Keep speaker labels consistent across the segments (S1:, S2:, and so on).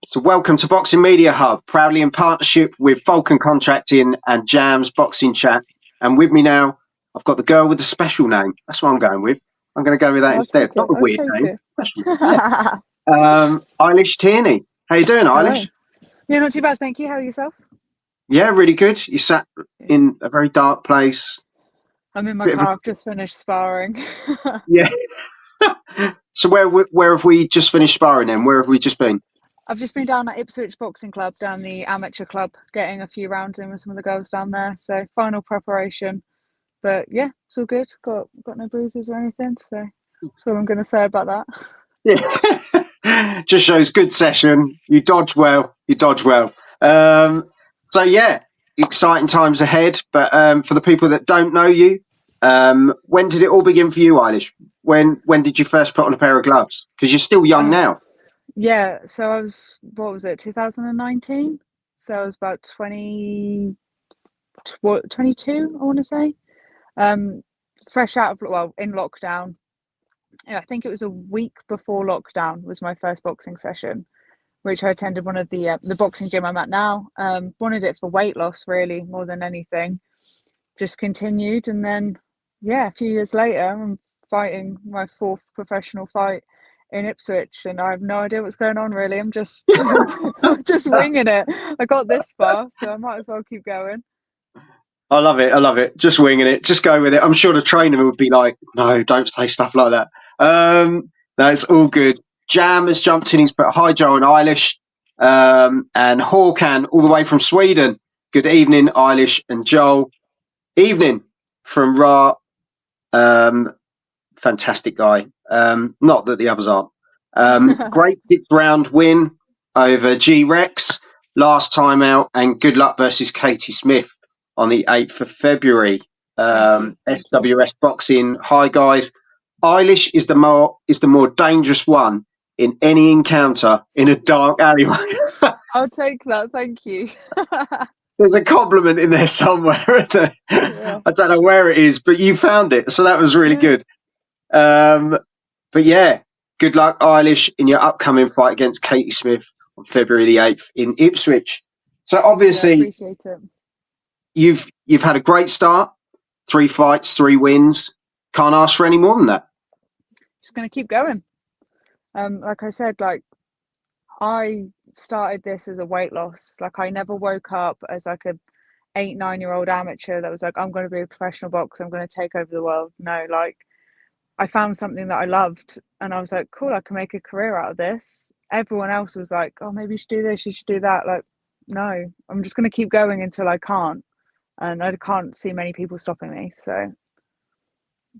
S1: So welcome to Boxing Media Hub, proudly in partnership with Falcon Contracting and Jam's Boxing Chat. And with me now, I've got the girl with the special name. That's what I'm going with. I'm going to go with that instead. Not a weird name. Yeah. Eilish Tierney. How you doing, Eilish?
S2: Yeah, not too bad, thank you. How are yourself?
S1: Yeah, really good. You sat in a very dark place.
S2: I'm in my car. I've just finished sparring.
S1: Yeah. So where have we just finished sparring then? Where have we just been?
S2: I've just been down at Ipswich Boxing Club, down the amateur club, getting a few rounds in with some of the girls down there. So final preparation. But yeah, it's all good. Got no bruises or anything. So that's all I'm going to say about that.
S1: Yeah. Just shows good session. You dodge well. So yeah, exciting times ahead. But for the people that don't know you, when did it all begin for you, Eilish? When did you first put on a pair of gloves? Because you're still young now.
S2: Yeah, so I was, what was it, 2019? So I was about 22, I want to say. Fresh out of, in lockdown. Yeah, I think it was a week before lockdown was my first boxing session, which I attended one of the boxing gym I'm at now. Wanted it for weight loss, really, more than anything. Just continued, and then, yeah, a few years later, I'm fighting my fourth professional fight in Ipswich, and I have no idea what's going on, really. I'm just I'm just winging it. I got this far, so I might as well keep going.
S1: I love it. Just winging it. Just go with it. I'm sure the trainer would be like, no, don't say stuff like that. No, it's all good. Jam has jumped in. He's put hi, Joe and Eilish. And Håkan, all the way from Sweden. Good evening, Eilish and Joel. Evening from Ra. Fantastic guy. Not that the others aren't. Great 6th round win over G Rex last time out, and good luck versus Katie Smith on the 8th of February. SWS Boxing. Hi guys. Eilish is the more dangerous one in any encounter in a dark alleyway.
S2: I'll take that, thank you.
S1: There's a compliment in there somewhere, isn't there? Yeah. I don't know where it is, but you found it, so that was really good. But yeah, good luck, Eilish, in your upcoming fight against Katie Smith on February the 8th in Ipswich. So obviously,
S2: appreciate it.
S1: You've had a great start, 3 fights, 3 wins. Can't ask for any more than that.
S2: Just going to keep going. Like I said, I started this as a weight loss. I never woke up as a 8-9-year-old amateur that was like, I'm going to be a professional boxer. I'm going to take over the world. No, I found something that I loved, and I was like, cool, I can make a career out of this. Everyone else was like, oh, maybe you should do this, you should do that. No, I'm just going to keep going until I can't. And I can't see many people stopping me. So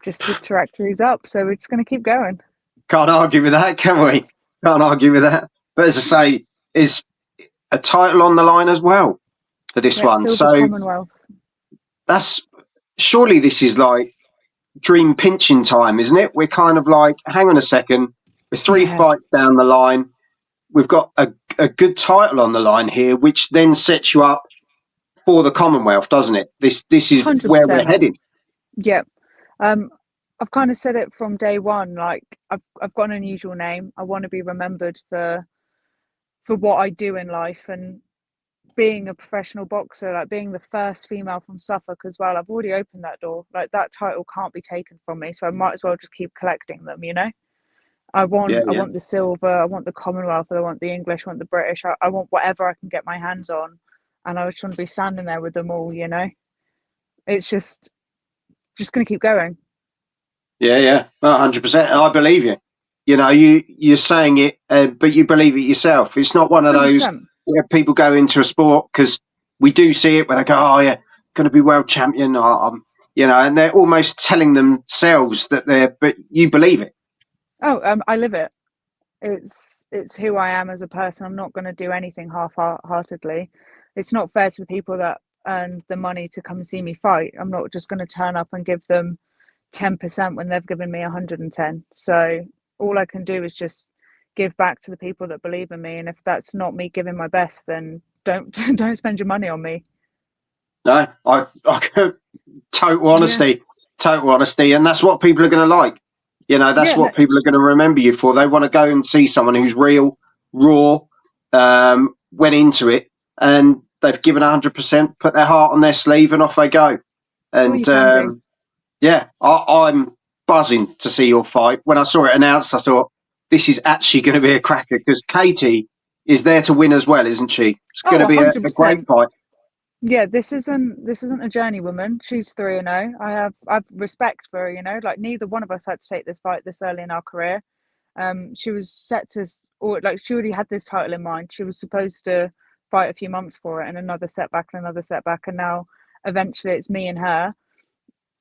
S2: just the trajectory's up. So we're just going to keep going.
S1: Can't argue with that, can we? Can't argue with that. But as I say, is a title on the line as well for this one. So
S2: Commonwealth.
S1: Surely this is like dream pinching time, isn't it? We're kind of like, hang on a second, we're 3 fights down the line. We've got a good title on the line here, which then sets you up for the Commonwealth, doesn't it? This is 100%. Where we're heading.
S2: Yeah. I've kind of said it from day one. I've got an unusual name. I want to be remembered for what I do in life, and being a professional boxer, being the first female from Suffolk as well. I've already opened that door. That title can't be taken from me, so I might as well just keep collecting them. I want the silver, I want the Commonwealth, I want the English, I want the British. I want whatever I can get my hands on. And I just want to be standing there with them all, It's just going to keep going.
S1: Yeah, 100%. I believe you. You're saying it, but you believe it yourself. It's not one of those where people go into a sport, because we do see it where they go, oh, yeah, going to be world champion, and they're almost telling themselves that but you believe it.
S2: Oh, I live it. It's who I am as a person. I'm not going to do anything half-heartedly. It's not fair to the people that earn the money to come and see me fight. I'm not just going to turn up and give them 10% when they've given me 110. So all I can do is just give back to the people that believe in me. And if that's not me giving my best, then don't spend your money on me.
S1: No, I total honesty, and that's what people are going to like. That's what people are going to remember you for. They want to go and see someone who's real, raw, went into it, and they've given 100%, put their heart on their sleeve, and off they go.
S2: That's all you
S1: And
S2: can do.
S1: yeah, I'm buzzing to see your fight. When I saw it announced, I thought this is actually going to be a cracker, because Katie is there to win as well, isn't she? It's going
S2: Oh,
S1: to be a great
S2: 100%.
S1: fight.
S2: Yeah, this isn't a journeywoman. She's 3-0. I've respect for her, like neither one of us had to take this fight this early in our career. She was set to, or like she already had this title in mind. She was supposed to fight a few months for it, and another setback, and now eventually it's me and her.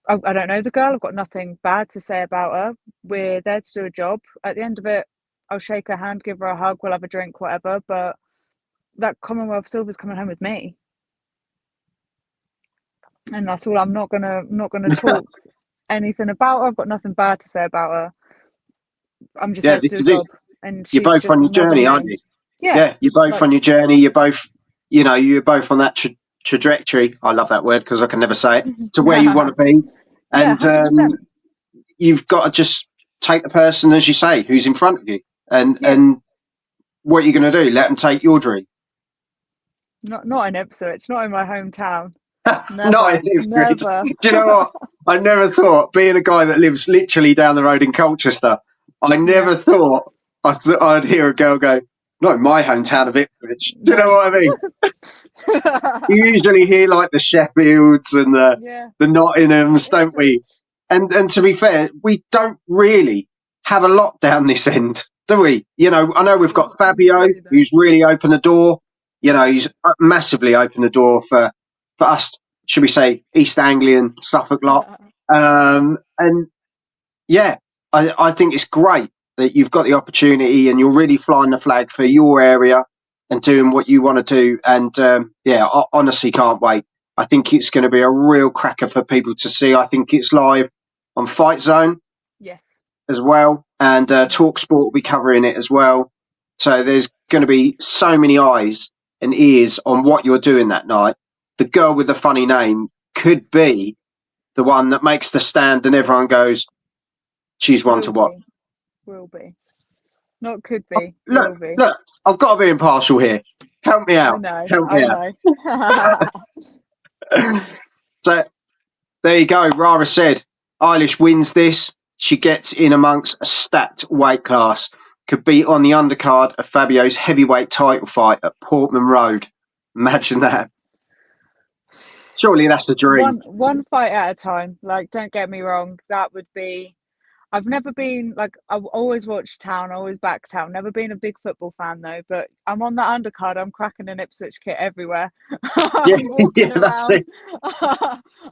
S2: I don't know the girl. I've got nothing bad to say about her. We're there to do a job. At the end of it, I'll shake her hand, give her a hug, we'll have a drink, whatever. But that Commonwealth silver's coming home with me, and that's all. I'm not gonna talk anything about her. I've got nothing bad to say about her. I'm just
S1: Yeah,
S2: there to
S1: this
S2: do a
S1: is it.
S2: job, and
S1: You're
S2: she's
S1: both
S2: just
S1: on your
S2: another
S1: journey, aren't
S2: name.
S1: you?
S2: Yeah,
S1: Yeah, you're both
S2: like
S1: on your journey. You're both, you're both on that trajectory. I love that word because I can never say it, to where you want to be.
S2: yeah,
S1: And
S2: 100%.
S1: you've got to just take the person, as you say, who's in front of you. And
S2: Yeah,
S1: what are you going to do? Let them take your dream.
S2: not in Ipswich, not in my hometown.
S1: Not in
S2: Never,
S1: Ipswich.
S2: never.
S1: Do you know what? I never thought, being a guy that lives literally down the road in Colchester, I
S2: Yeah,
S1: never thought I'd hear a girl go, not in my hometown of Ipswich. Do you know
S2: no.
S1: what I mean? You usually hear like the Sheffields and
S2: Yeah,
S1: the Nottinghams, don't we?
S2: Ipswich.
S1: And to be fair, we don't really have a lot down this end, do we? I know we've got
S2: We
S1: Fabio,
S2: really
S1: who's
S2: don't.
S1: really opened the door. He's massively opened the door for us, should we say, East Anglian, Suffolk lot. And yeah, I think it's great that you've got the opportunity and you're really flying the flag for your area and doing what you want to do. And yeah, I honestly can't wait. I think it's going to be a real cracker for people to see. I think it's live on Fight Zone
S2: Yes.
S1: as well, and
S2: Yeah.
S1: Talk Sport will be covering it as well. So there's going to be so many eyes and ears on what you're doing that night. The girl with the funny name could be the one that makes the stand, and everyone goes, "She's one
S2: Will
S1: to watch."
S2: be. Will be. Not could be.
S1: Look,
S2: Will be.
S1: look, I've got to be impartial here. Help me
S2: I
S1: out.
S2: know.
S1: Help me
S2: I
S1: out.
S2: know.
S1: So there you go. Rara said Eilish wins this. She gets in amongst a stacked weight class. Could be on the undercard of Fabio's heavyweight title fight at Portman Road. Imagine that. Surely that's the dream.
S2: One fight at a time. Like, don't get me wrong. That would be. I've never been like I've always watched Town, always back Town. Never been a big football fan though, but I'm on that undercard. I'm cracking an Ipswich kit everywhere.
S1: Yeah,
S2: I'm walking
S1: yeah, that's
S2: around.
S1: it.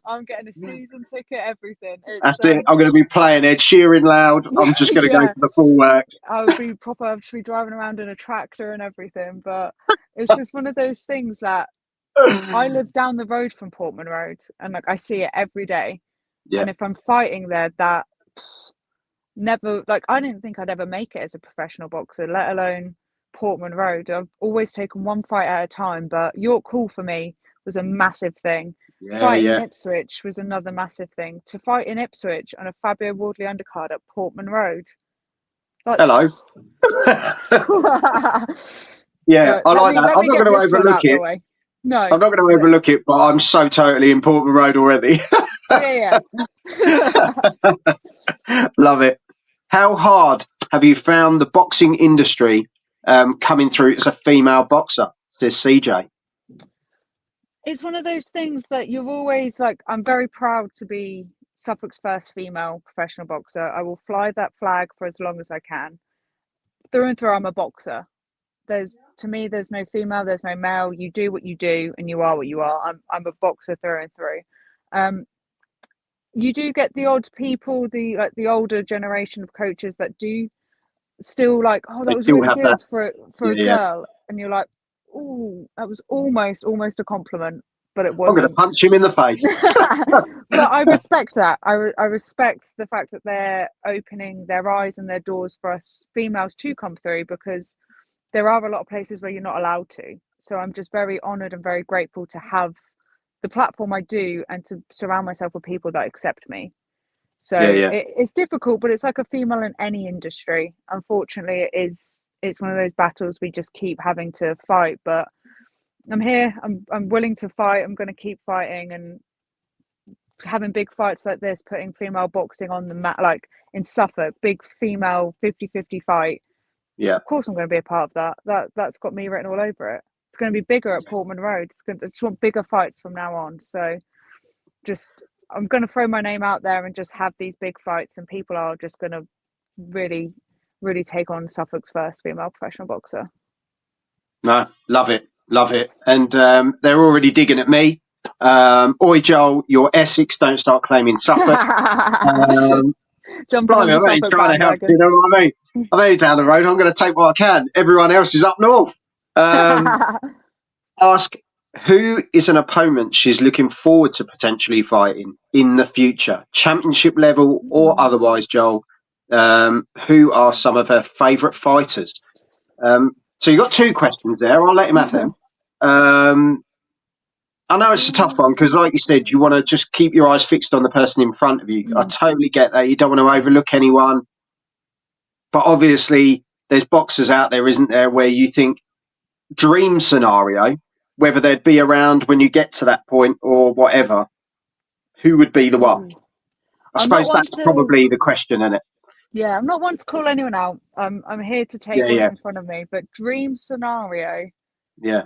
S2: I'm getting a season ticket, everything. It's
S1: That's it. I'm going to be playing Ed Sheeran loud. I'm just going to go
S2: yeah.
S1: for the full work.
S2: I would be proper. I should be driving around in a tractor and everything. But it's just one of those things that I live down the road from Portman Road, and like I see it every day.
S1: Yeah.
S2: And if I'm fighting there, that never like I didn't think I'd ever make it as a professional boxer, let alone Portman Road. I've always taken one fight at a time, but York Hall for me was a massive thing.
S1: Yeah,
S2: Fighting in
S1: yeah.
S2: Ipswich was another massive thing. To fight in Ipswich on a Fabio Wardley undercard at Portman Road, like,
S1: Hello. Yeah,
S2: but
S1: I
S2: let
S1: like
S2: me
S1: that.
S2: let
S1: I'm
S2: me
S1: not
S2: get
S1: going to
S2: this one
S1: overlook
S2: out the
S1: it.
S2: way. No,
S1: I'm not going to
S2: let,
S1: overlook it, but I'm so totally in Portman Road already.
S2: oh yeah, yeah.
S1: Love it. How hard have you found the boxing industry coming through as a female boxer? Says CJ.
S2: It's one of those things that you're always like, I'm very proud to be Suffolk's first female professional boxer. I will fly that flag for as long as I can. Through and through, I'm a boxer. To me, there's no female, there's no male. You do what you do, and you are what you are. I'm a boxer through and through. Um, you do get the odd people, the older generation of coaches that do still like, oh,
S1: They
S2: that was
S1: still
S2: really
S1: have that.
S2: good for
S1: Yeah,
S2: a
S1: yeah.
S2: girl, and you're like, oh, that was almost a compliment, but it
S1: I'm going to
S2: wasn't.
S1: punch him in the face.
S2: But I respect that. I respect the fact that they're opening their eyes and their doors for us females to come through, because there are a lot of places where you're not allowed to. So I'm just very honoured and very grateful to have the platform I do and to surround myself with people that accept me.
S1: Yeah,
S2: So
S1: yeah.
S2: it's difficult, but it's like a female in any industry. Unfortunately, it is. it's one of those battles we just keep having to fight. But I'm here. I'm willing to fight. I'm going to keep fighting, and having big fights like this, putting female boxing on the mat, like in Suffolk, big female 50-50 fight.
S1: Yeah.
S2: Of course, I'm going to be a part of that. That's got me written all over it. It's going to be bigger at Portman Road. I just want bigger fights from now on. So, I'm going to throw my name out there and just have these big fights, and people are just going to really, really take on Suffolk's first female professional boxer.
S1: No, love it. And they're already digging at me. Oi, Joel, you're Essex. Don't start claiming Suffolk.
S2: Jumping on the Suffolk
S1: trying to help.
S2: bandwagon.
S1: You know what I mean? I'm only down the road. I'm going to take what I can. Everyone else is up north. Ask who is an opponent she's looking forward to potentially fighting in the future, championship level or otherwise, Joel. Who are some of her favourite fighters? So you've got two questions there. I'll let him have them. I know it's a tough one because, like you said, you want to just keep your eyes fixed on the person in front of you. I totally get that. You don't want to overlook anyone. But obviously, there's boxers out there, isn't there, where you think dream scenario, whether they'd be around when you get to that point or whatever, who would be the one? I suppose that's probably the question, isn't it?
S2: Yeah, I'm not one to call anyone out. I'm here to take what's in front of me. But dream scenario.
S1: Yeah.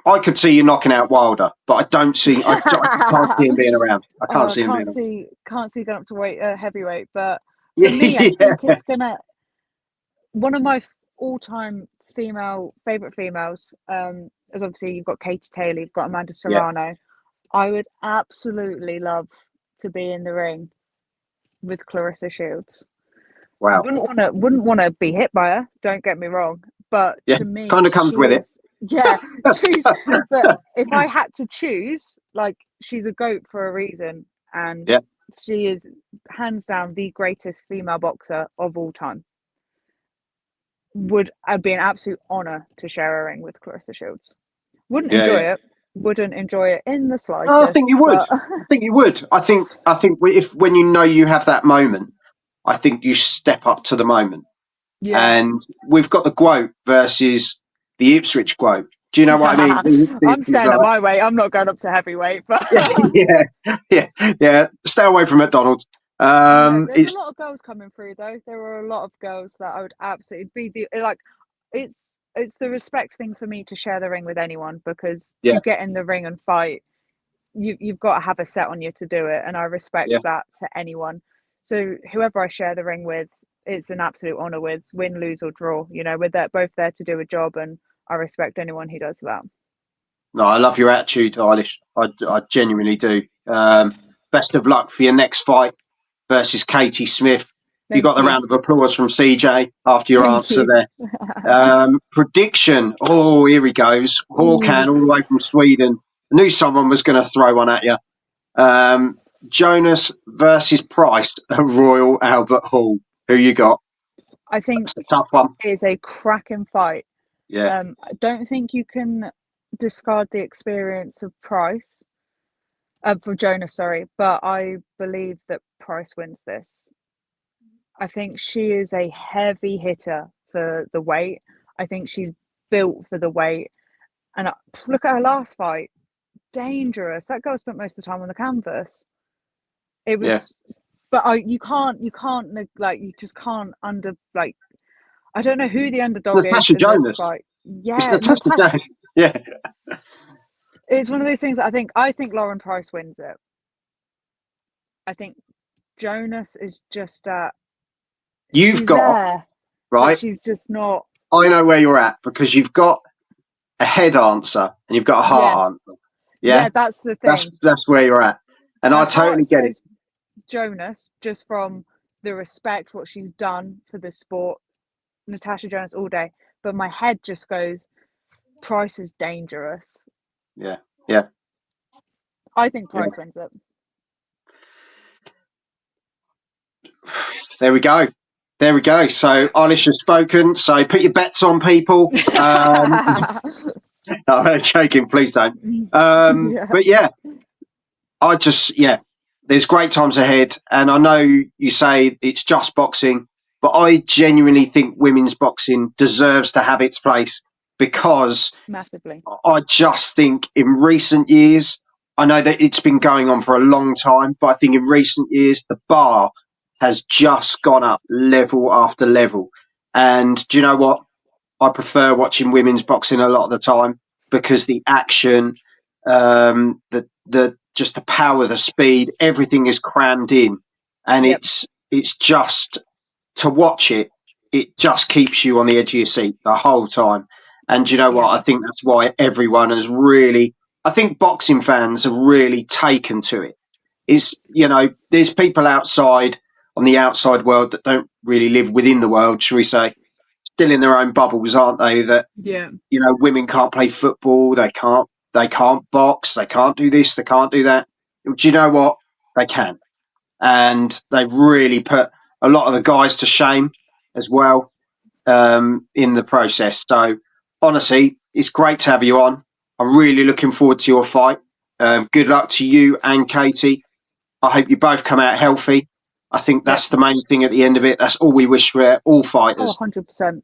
S1: I could see you knocking out Wilder, but I can't see him being around. I can't see him being around.
S2: Can't see going up to heavyweight. But for me, I think it's gonna. One of my all-time favorite females, is obviously you've got Katie Taylor, you've got Amanda Serrano. Yeah. I would absolutely love to be in the ring with Clarissa Shields.
S1: Wow.
S2: Wouldn't want to be hit by her. Don't get me wrong, but to me,
S1: kind of comes with it.
S2: Yeah, but if I had to choose, like, she's a GOAT for a reason, and she is hands down the greatest female boxer of all time. Would be an absolute honour to share a ring with Clarissa Shields. Wouldn't enjoy it in the slightest.
S1: Oh, I think you would. I think if when you know you have that moment, I think you step up to the moment. Yeah. And we've got the Quote versus the Ipswich Quote. Do you know what I mean?
S2: I'm staying at my weight. I'm not going up to heavyweight. But
S1: yeah. Stay away from McDonald's.
S2: There's a lot of girls coming through, though. There are a lot of girls that I would absolutely be it's the respect thing for me to share the ring with anyone, because to get in the ring and fight, you've got to have a set on you to do it, and I respect that to anyone. So whoever I share the ring with, it's an absolute honour with, win, lose or draw. You know, we're both there to do a job, and I respect anyone who does that.
S1: No, I love your attitude, Eilish. I genuinely do. Best of luck for your next fight versus Katie Smith. You got the round of applause from CJ after your answer there. Prediction. Oh, here he goes. Håkan, all the way from Sweden. I knew someone was going to throw one at you. Jonas versus Price at Royal Albert Hall. Who you got?
S2: I think
S1: that's a tough one.
S2: It's a cracking fight.
S1: Yeah.
S2: I don't think you can discard the experience of Price. For Jonas, sorry, but I believe that Price wins this. I think she is a heavy hitter for the weight. I think she's built for the weight. And look at her last fight. Dangerous. That girl spent most of the time on the canvas. It was, but you just can't I don't know who the underdog
S1: Natasha
S2: is in
S1: Jonas.
S2: This fight. Yeah,
S1: it's Natasha Jonas. Yeah.
S2: It's one of those things. I think Lauren Price wins it. I think Jonas is just
S1: you've got
S2: there,
S1: right.
S2: She's just not.
S1: I know where you're at, because you've got a head answer and you've got a heart answer. Yeah,
S2: that's the thing.
S1: That's where you're at, and I totally get it.
S2: Jonas, just from the respect, what she's done for the sport, Natasha Jonas all day. But my head just goes, Price is dangerous.
S1: Yeah.
S2: I think Price wins it.
S1: There we go. So Eilish has spoken. So put your bets on, people. No, I'm joking. Please don't. But I just there's great times ahead, and I know you say it's just boxing, but I genuinely think women's boxing deserves to have its place, because
S2: Massively.
S1: I just think in recent years, I know that it's been going on for a long time, but I think in recent years, the bar has just gone up level after level. And do you know what? I prefer watching women's boxing a lot of the time, because the action, the just the power, the speed, everything is crammed in, and
S2: Yep.
S1: it's just, to watch it. It just keeps you on the edge of your seat the whole time. And you know
S2: Yeah.
S1: what? I think that's why everyone has really. I think boxing fans have really taken to it. Is, there's people outside, on the outside world, that don't really live within the world, shall we say, still in their own bubbles, aren't they? That,
S2: Yeah.
S1: women can't play football, they can't box, they can't do this, they can't do that. Do you know what? They can, and they've really put a lot of the guys to shame as well, in the process. So honestly, it's great to have you on. I'm really looking forward to your fight. Good luck to you and Katie. I hope you both come out healthy. I think that's the main thing at the end of it. That's all we wish for all fighters.
S2: 100%.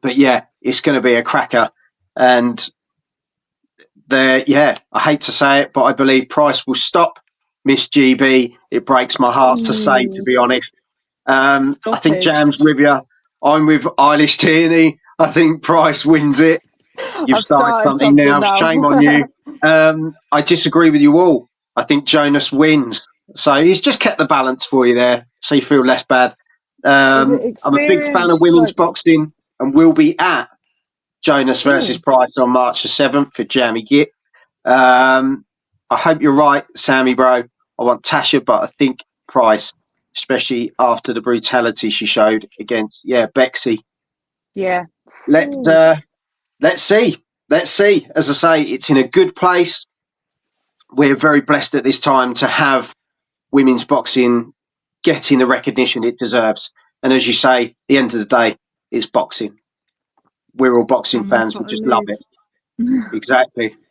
S1: But yeah, it's going to be a cracker. And I hate to say it, but I believe Price will stop Miss GB. It breaks my heart to say, to be honest. I think Jam's with you. I'm with Eilish Tierney. I think Price wins it. You've started something now. Shame on you. I disagree with you all. I think Jonas wins. So he's just kept the balance for you there, so you feel less bad. I'm a big fan of women's boxing, and we'll be at Jonas versus Price on March the 7th for Jammy Git. I hope you're right, Sammy, bro. I want Tasha, but I think Price, especially after the brutality she showed against, Bexy.
S2: Yeah.
S1: Let's see. Let's see. As I say, it's in a good place. We're very blessed at this time to have women's boxing getting the recognition it deserves. And as you say, at the end of the day, it's boxing. We're all boxing fans. We just love it.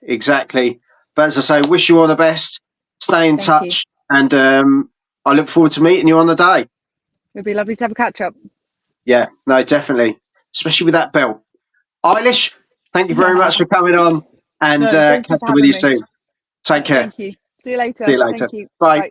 S1: Exactly. But as I say, wish you all the best. Stay in touch. And I look forward to meeting you on the day.
S2: It'd be lovely to have a catch up.
S1: Yeah, no, definitely. Especially with that belt. Eilish, thank you very much for coming on, and catch up with you soon. Take care.
S2: Thank you. See you later.
S1: See you later.
S2: Thank you.
S1: Bye.